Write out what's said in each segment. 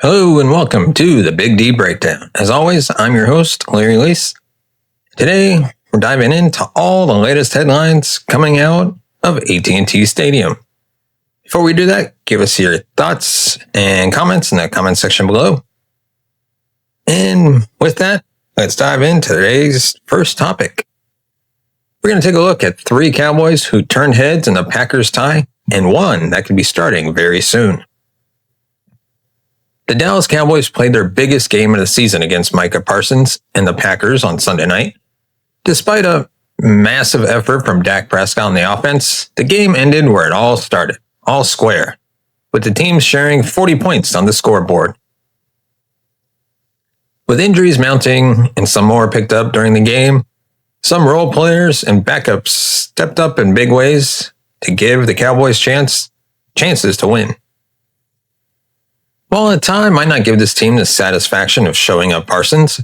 Hello and welcome to the Big D Breakdown. As always, I'm your host, Larry Lease. Today, we're diving into all the latest headlines coming out of AT&T Stadium. Before we do that, give us your thoughts and comments in the comment section below. And with that, let's dive into today's first topic. We're going to take a look at 3 Cowboys who turned heads in the Packers tie and one that could be starting very soon. The Dallas Cowboys played their biggest game of the season against Micah Parsons and the Packers on Sunday night. Despite a massive effort from Dak Prescott on the offense, the game ended where it all started, all square, with the team sharing 40 points on the scoreboard. With injuries mounting and some more picked up during the game, some role players and backups stepped up in big ways to give the Cowboys chances to win. While at time might not give this team the satisfaction of showing up Parsons,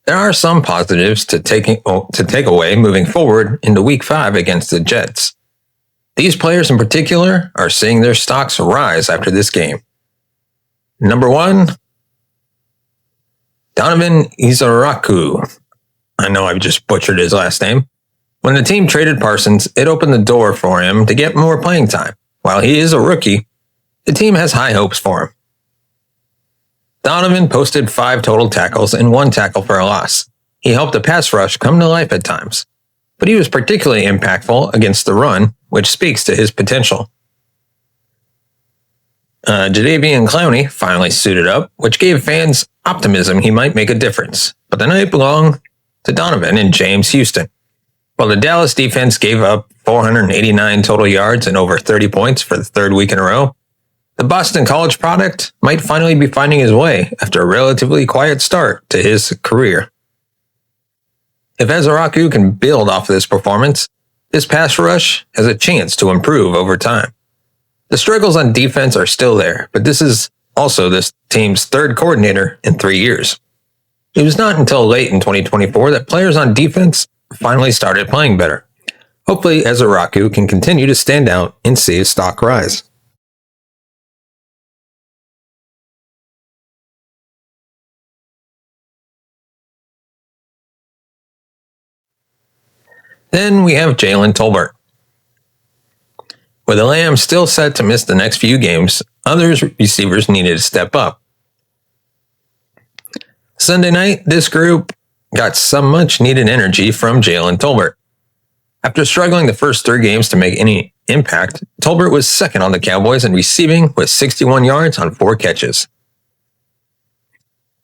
there are some positives to take away moving forward into Week 5 against the Jets. These players in particular are seeing their stocks rise after this game. Number 1, Donovan Ezeiruaku. I know I've just butchered his last name. When the team traded Parsons, it opened the door for him to get more playing time. While he is a rookie, the team has high hopes for him. Donovan posted 5 total tackles and 1 tackle for a loss. He helped the pass rush come to life at times, but he was particularly impactful against the run, which speaks to his potential. Jadeveon Clowney finally suited up, which gave fans optimism he might make a difference, but the night belonged to Donovan and James Houston. While the Dallas defense gave up 489 total yards and over 30 points for the 3rd week in a row, the Boston College product might finally be finding his way after a relatively quiet start to his career. If Ezeiruaku can build off of this performance, this pass rush has a chance to improve over time. The struggles on defense are still there, but this is also this team's 3rd coordinator in 3 years. It was not until late in 2024 that players on defense finally started playing better. Hopefully Ezeiruaku can continue to stand out and see his stock rise. Then we have Jalen Tolbert. With the Lambs still set to miss the next few games, other receivers needed to step up. Sunday night, this group got some much-needed energy from Jalen Tolbert. After struggling the first 3 games to make any impact, Tolbert was second on the Cowboys in receiving with 61 yards on 4 catches.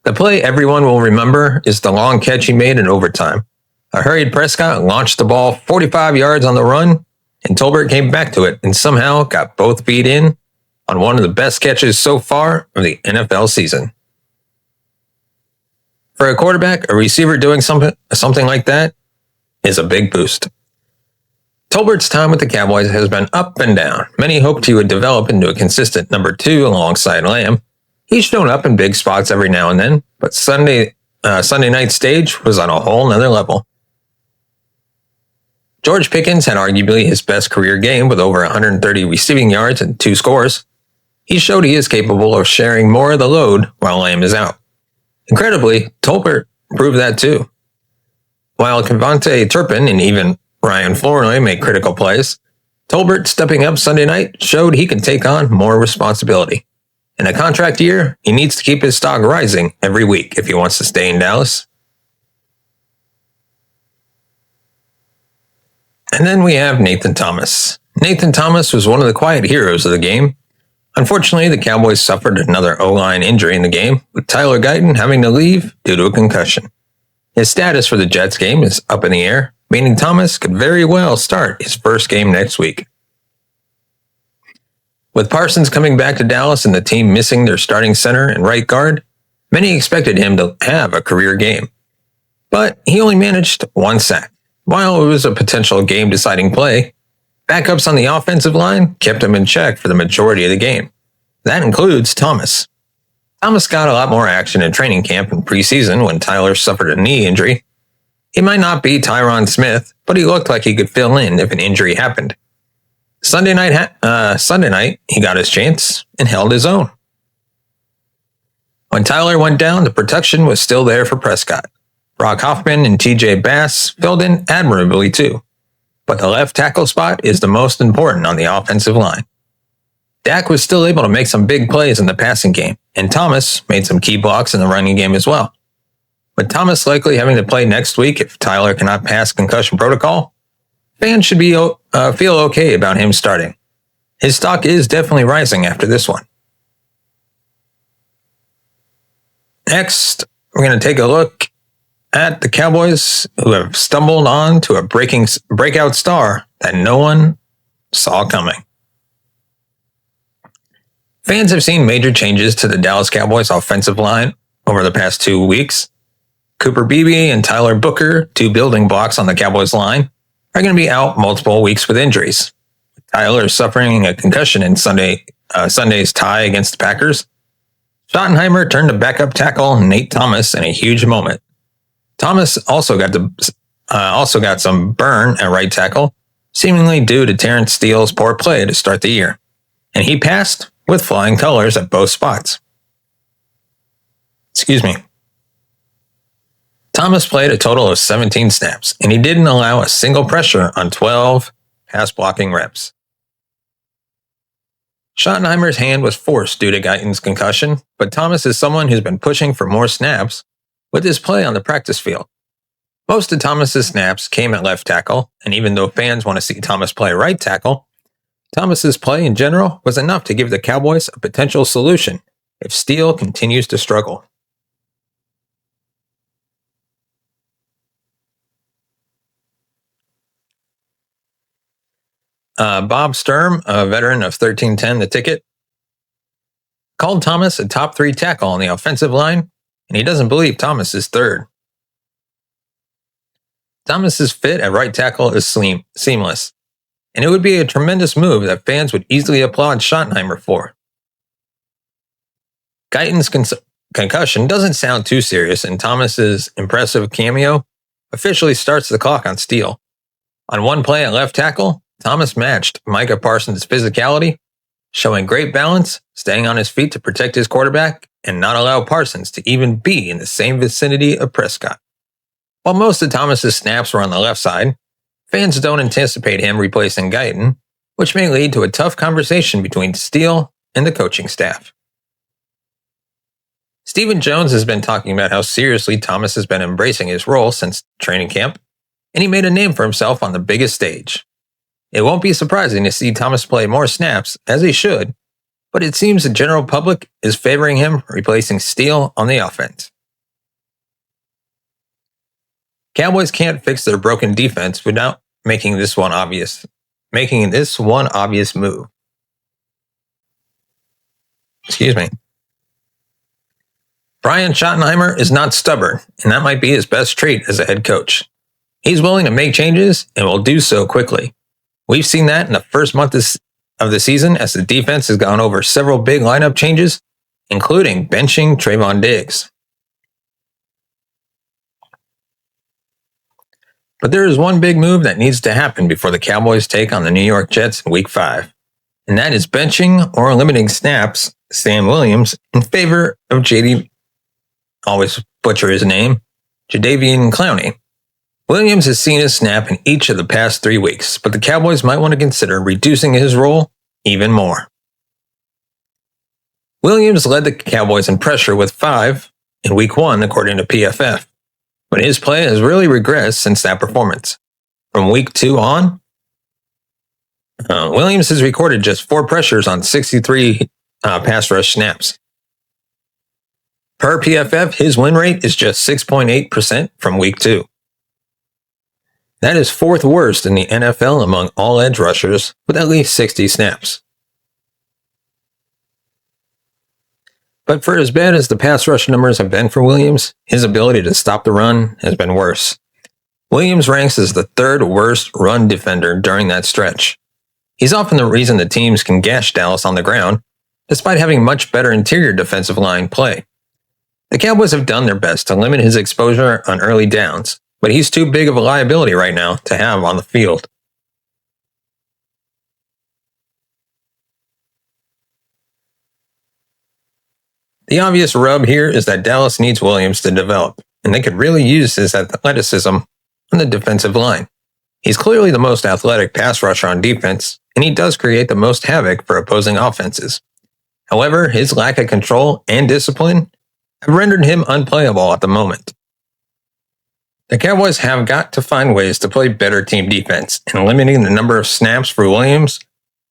The play everyone will remember is the long catch he made in overtime. A hurried Prescott launched the ball 45 yards on the run, and Tolbert came back to it and somehow got both feet in on one of the best catches so far of the NFL season. For a quarterback, a receiver doing something like that is a big boost. Tolbert's time with the Cowboys has been up and down. Many hoped he would develop into a consistent number 2 alongside Lamb. He's shown up in big spots every now and then, but Sunday night stage was on a whole nother level. George Pickens had arguably his best career game with over 130 receiving yards and 2 scores. He showed he is capable of sharing more of the load while Lamb is out. Incredibly, Tolbert proved that too. While Kevontae Turpin and even Ryan Flournoy made critical plays, Tolbert stepping up Sunday night showed he can take on more responsibility. In a contract year, he needs to keep his stock rising every week if he wants to stay in Dallas. And then we have Nathan Thomas. Nathan Thomas was one of the quiet heroes of the game. Unfortunately, the Cowboys suffered another O-line injury in the game, with Tyler Guyton having to leave due to a concussion. His status for the Jets game is up in the air, meaning Thomas could very well start his first game next week. With Parsons coming back to Dallas and the team missing their starting center and right guard, many expected him to have a career game. But he only managed 1 sack. While it was a potential game-deciding play, backups on the offensive line kept him in check for the majority of the game. That includes Thomas. Thomas got a lot more action in training camp and preseason when Tyler suffered a knee injury. He might not be Tyron Smith, but he looked like he could fill in if an injury happened. Sunday night, he got his chance and held his own. When Tyler went down, the protection was still there for Prescott. Brock Hoffman and TJ Bass filled in admirably too. But the left tackle spot is the most important on the offensive line. Dak was still able to make some big plays in the passing game, and Thomas made some key blocks in the running game as well. With Thomas likely having to play next week if Tyler cannot pass concussion protocol, fans should feel okay about him starting. His stock is definitely rising after this one. Next, we're going to take a look at the Cowboys, who have stumbled on to a breakout star that no one saw coming. Fans have seen major changes to the Dallas Cowboys offensive line over the past 2 weeks. Cooper Beebe and Tyler Booker, two building blocks on the Cowboys line, are going to be out multiple weeks with injuries. Tyler is suffering a concussion in Sunday's tie against the Packers. Schottenheimer turned to backup tackle Nate Thomas in a huge moment. Thomas also got some burn at right tackle, seemingly due to Terrence Steele's poor play to start the year, and he passed with flying colors at both spots. Thomas played a total of 17 snaps, and he didn't allow a single pressure on 12 pass blocking reps. Schottenheimer's hand was forced due to Guyton's concussion, but Thomas is someone who's been pushing for more snaps with his play on the practice field. Most of Thomas's snaps came at left tackle, and even though fans want to see Thomas play right tackle, Thomas's play in general was enough to give the Cowboys a potential solution if Steele continues to struggle. Bob Sturm, a veteran of 1310 The Ticket, called Thomas a top 3 tackle on the offensive line, and he doesn't believe Thomas is third. Thomas's fit at right tackle is seamless, and it would be a tremendous move that fans would easily applaud Schottenheimer for. Guyton's concussion doesn't sound too serious, and Thomas's impressive cameo officially starts the clock on Steele. On one play at left tackle, Thomas matched Micah Parsons' physicality, showing great balance, staying on his feet to protect his quarterback, and not allow Parsons to even be in the same vicinity of Prescott. While most of Thomas's snaps were on the left side, fans don't anticipate him replacing Guyton, which may lead to a tough conversation between Steele and the coaching staff. Stephen Jones has been talking about how seriously Thomas has been embracing his role since training camp, and he made a name for himself on the biggest stage. It won't be surprising to see Thomas play more snaps, as he should, but it seems the general public is favoring him replacing Steele on the offense. Cowboys can't fix their broken defense without making this one obvious move. Brian Schottenheimer is not stubborn, and that might be his best trait as a head coach. He's willing to make changes and will do so quickly. We've seen that in the first month of the season as the defense has gone over several big lineup changes, including benching Trayvon Diggs. But there is one big move that needs to happen before the Cowboys take on the New York Jets in Week 5, and that is benching or limiting snaps Sam Williams in favor of Jadeveon Clowney. Williams has seen his snap in each of the past 3 weeks, but the Cowboys might want to consider reducing his role even more. Williams led the Cowboys in pressure with 5 in Week 1, according to PFF, but his play has really regressed since that performance. From Week 2 on, Williams has recorded just 4 pressures on 63 pass rush snaps. Per PFF, his win rate is just 6.8% from Week 2. That is 4th worst in the NFL among all edge rushers with at least 60 snaps. But for as bad as the pass rush numbers have been for Williams, his ability to stop the run has been worse. Williams ranks as the 3rd worst run defender during that stretch. He's often the reason the teams can gash Dallas on the ground, despite having much better interior defensive line play. The Cowboys have done their best to limit his exposure on early downs, but he's too big of a liability right now to have on the field. The obvious rub here is that Dallas needs Williams to develop, and they could really use his athleticism on the defensive line. He's clearly the most athletic pass rusher on defense, and he does create the most havoc for opposing offenses. However, his lack of control and discipline have rendered him unplayable at the moment. The Cowboys have got to find ways to play better team defense, and limiting the number of snaps for Williams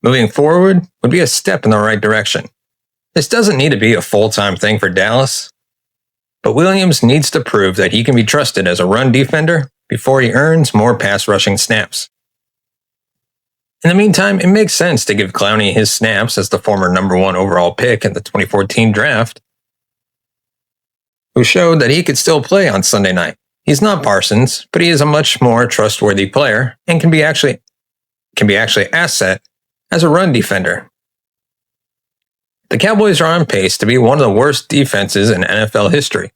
moving forward would be a step in the right direction. This doesn't need to be a full-time thing for Dallas, but Williams needs to prove that he can be trusted as a run defender before he earns more pass rushing snaps. In the meantime, it makes sense to give Clowney his snaps as the former number 1 overall pick in the 2014 draft, who showed that he could still play on Sunday night. He's not Parsons, but he is a much more trustworthy player and can be actually asset as a run defender. The Cowboys are on pace to be one of the worst defenses in NFL history,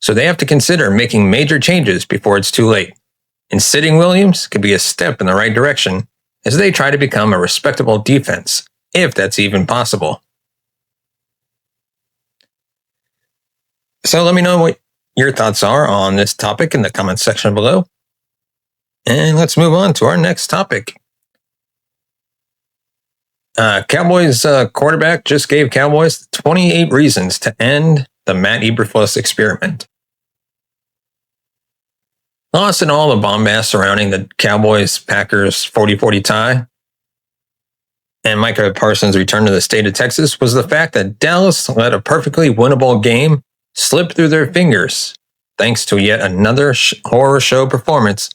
so they have to consider making major changes before it's too late. And sitting Williams could be a step in the right direction as they try to become a respectable defense, if that's even possible. So let me know what your thoughts are on this topic in the comments section below. And let's move on to our next topic. Cowboys quarterback just gave Cowboys 28 reasons to end the Matt Eberflus experiment. Lost in all the bombast surrounding the Cowboys-Packers 40-40 tie and Micah Parsons' return to the state of Texas was the fact that Dallas let a perfectly winnable game slip through their fingers thanks to yet another horror show performance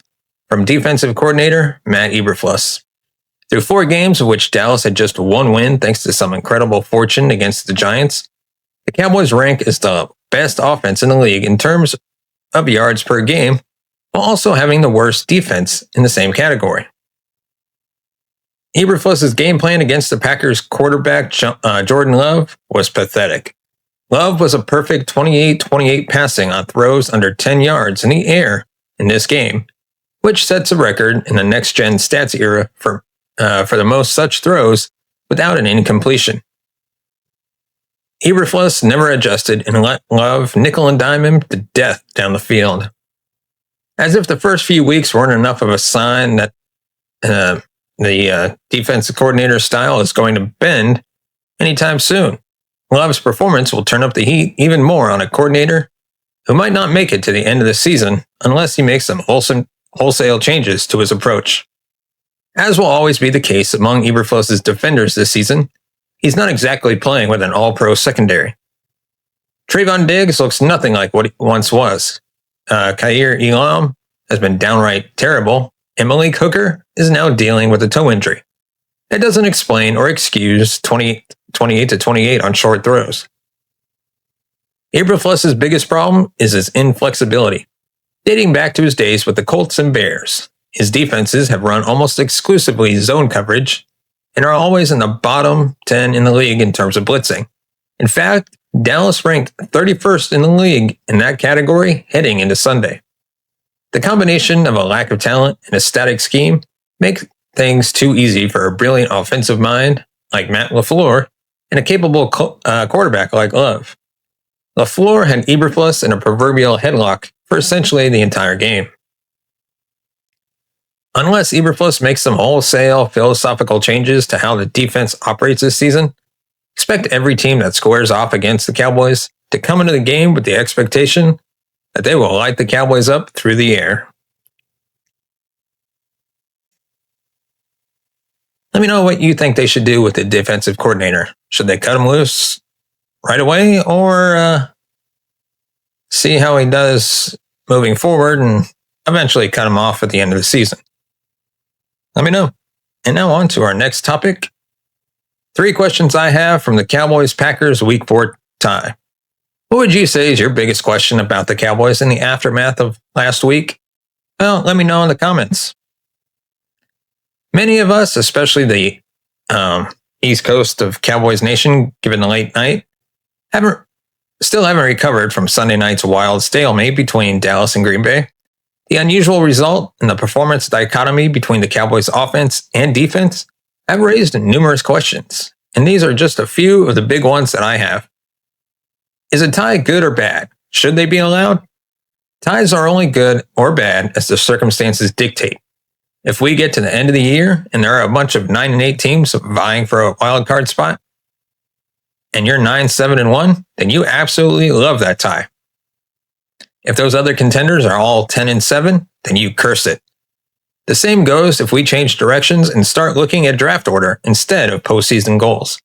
from defensive coordinator Matt Eberflus. Through 4 games of which Dallas had just 1 win thanks to some incredible fortune against the Giants, the Cowboys rank as the best offense in the league in terms of yards per game, while also having the worst defense in the same category. Eberflus's game plan against the Packers quarterback Jordan Love was pathetic. Love was a perfect 28-28 passing on throws under 10 yards in the air in this game, which sets a record in the next-gen stats era for the most such throws without an incompletion. Eberflus never adjusted and let Love nickel and dime him to death down the field. As if the first few weeks weren't enough of a sign that the defensive coordinator style is going to bend anytime soon. Love's performance will turn up the heat even more on a coordinator who might not make it to the end of the season unless he makes some wholesale changes to his approach. As will always be the case among Eberflus's defenders this season, he's not exactly playing with an all-pro secondary. Trayvon Diggs looks nothing like what he once was. Khair Elam has been downright terrible, and Malik Hooker is now dealing with a toe injury. That doesn't explain or excuse 28-28 on short throws. Eberflus's biggest problem is his inflexibility. Dating back to his days with the Colts and Bears, his defenses have run almost exclusively zone coverage and are always in the bottom 10 in the league in terms of blitzing. In fact, Dallas ranked 31st in the league in that category heading into Sunday. The combination of a lack of talent and a static scheme make things too easy for a brilliant offensive mind like Matt LaFleur and a capable quarterback like Love. LaFleur had Eberflus in a proverbial headlock for essentially the entire game. Unless Eberflus makes some wholesale philosophical changes to how the defense operates this season, expect every team that squares off against the Cowboys to come into the game with the expectation that they will light the Cowboys up through the air. Let me know what you think they should do with the defensive coordinator. Should they cut him loose right away or see how he does moving forward and eventually cut him off at the end of the season? Let me know. And now on to our next topic. 3 questions I have from the Cowboys-Packers Week 4 tie. What would you say is your biggest question about the Cowboys in the aftermath of last week? Well, let me know in the comments. Many of us, especially the East Coast of Cowboys Nation, given the late night, still haven't recovered from Sunday night's wild stalemate between Dallas and Green Bay. The unusual result and the performance dichotomy between the Cowboys' offense and defense have raised numerous questions, and these are just a few of the big ones that I have. Is a tie good or bad? Should they be allowed? Ties are only good or bad as the circumstances dictate. If we get to the end of the year and there are a bunch of 9-8 teams vying for a wild card spot, and you're 9-7-1, then you absolutely love that tie. If those other contenders are all 10-7, then you curse it. The same goes if we change directions and start looking at draft order instead of postseason goals.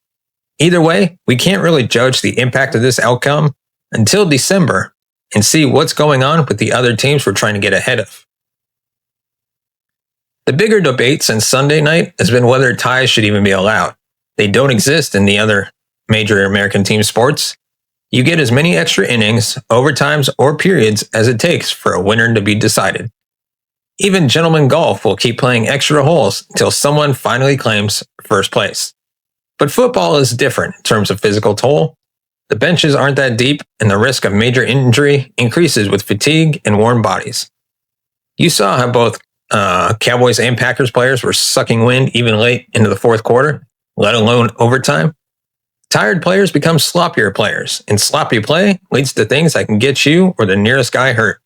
Either way, we can't really judge the impact of this outcome until December and see what's going on with the other teams we're trying to get ahead of. The bigger debate since Sunday night has been whether ties should even be allowed. They don't exist in the other major American team sports. You get as many extra innings, overtimes, or periods as it takes for a winner to be decided. Even gentlemen golf will keep playing extra holes until someone finally claims first place. But football is different in terms of physical toll. The benches aren't that deep, and the risk of major injury increases with fatigue and worn bodies. You saw how both Cowboys and Packers players were sucking wind even late into the fourth quarter, let alone overtime. Tired players become sloppier players, and sloppy play leads to things that can get you or the nearest guy hurt.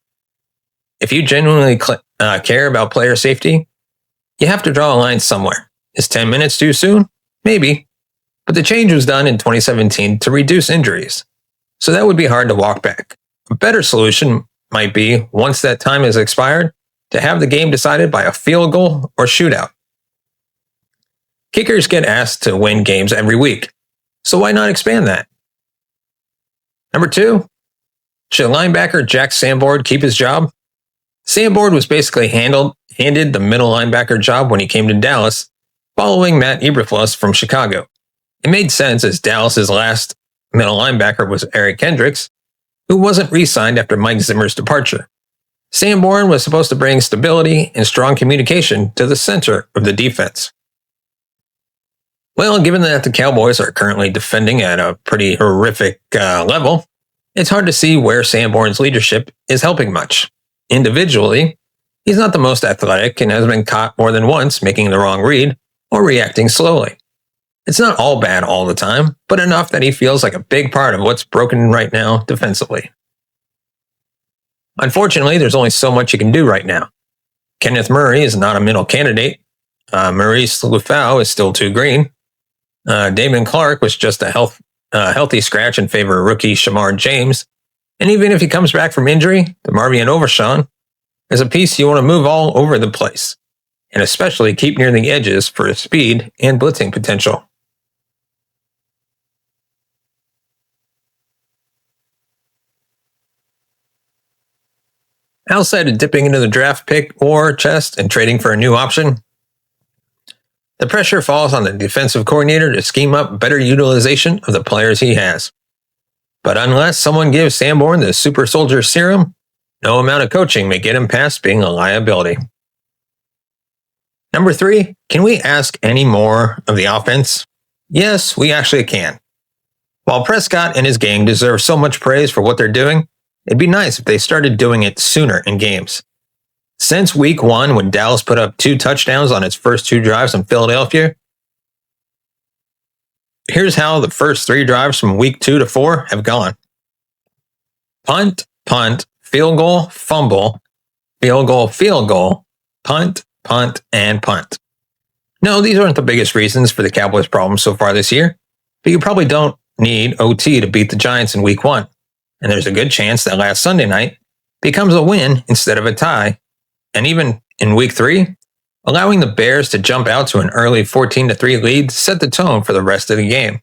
If you genuinely care about player safety, you have to draw a line somewhere. Is 10 minutes too soon? Maybe. But the change was done in 2017 to reduce injuries, so that would be hard to walk back. A better solution might be, once that time has expired, to have the game decided by a field goal or shootout. Kickers get asked to win games every week, so why not expand that? Number 2, should linebacker Jack Sanborn keep his job? Sanborn was basically handed the middle linebacker job when he came to Dallas, following Matt Eberflus from Chicago. It made sense as Dallas's last middle linebacker was Eric Kendricks, who wasn't re-signed after Mike Zimmer's departure. Sanborn was supposed to bring stability and strong communication to the center of the defense. Well, given that the Cowboys are currently defending at a pretty horrific level, it's hard to see where Sanborn's leadership is helping much. Individually, he's not the most athletic and has been caught more than once making the wrong read or reacting slowly. It's not all bad all the time, but enough that he feels like a big part of what's broken right now defensively. Unfortunately, there's only so much you can do right now. Kenneth Murray is not a middle candidate. Maurice Lufau is still too green. Damon Clark was just a healthy scratch in favor of rookie Shamar James. And even if he comes back from injury, DeMarvion Overshawn is a piece you want to move all over the place, and especially keep near the edges for his speed and blitzing potential. Outside of dipping into the draft pick or chest and trading for a new option, the pressure falls on the defensive coordinator to scheme up better utilization of the players he has. But unless someone gives Sanborn the super soldier serum, no amount of coaching may get him past being a liability. Number 3, can we ask any more of the offense? Yes, we actually can. While Prescott and his gang deserve so much praise for what they're doing, it'd be nice if they started doing it sooner in games. Since week 1, when Dallas put up 2 touchdowns on its first 2 drives in Philadelphia, here's how the first 3 drives from week 2 to 4 have gone. Punt, punt, field goal, fumble, field goal, punt, punt, and punt. No, these aren't the biggest reasons for the Cowboys' problems so far this year, but you probably don't need OT to beat the Giants in week 1. And there's a good chance that last Sunday night becomes a win instead of a tie. And even in week 3, allowing the Bears to jump out to an early 14-3 lead set the tone for the rest of the game.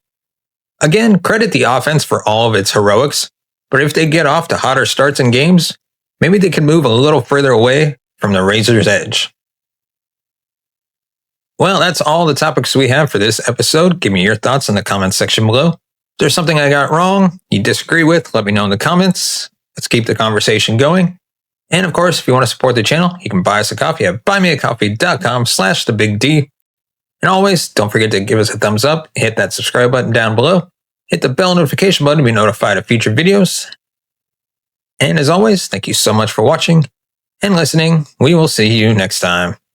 Again, credit the offense for all of its heroics, but if they get off to hotter starts in games, maybe they can move a little further away from the razor's edge. Well, that's all the topics we have for this episode. Give me your thoughts in the comments section below. If there's something I got wrong, you disagree with, let me know in the comments. Let's keep the conversation going. And of course, if you want to support the channel, you can buy us a coffee at buymeacoffee.com/thebigd. And always, don't forget to give us a thumbs up, hit that subscribe button down below, hit the bell notification button to be notified of future videos. And as always, thank you so much for watching and listening. We will see you next time.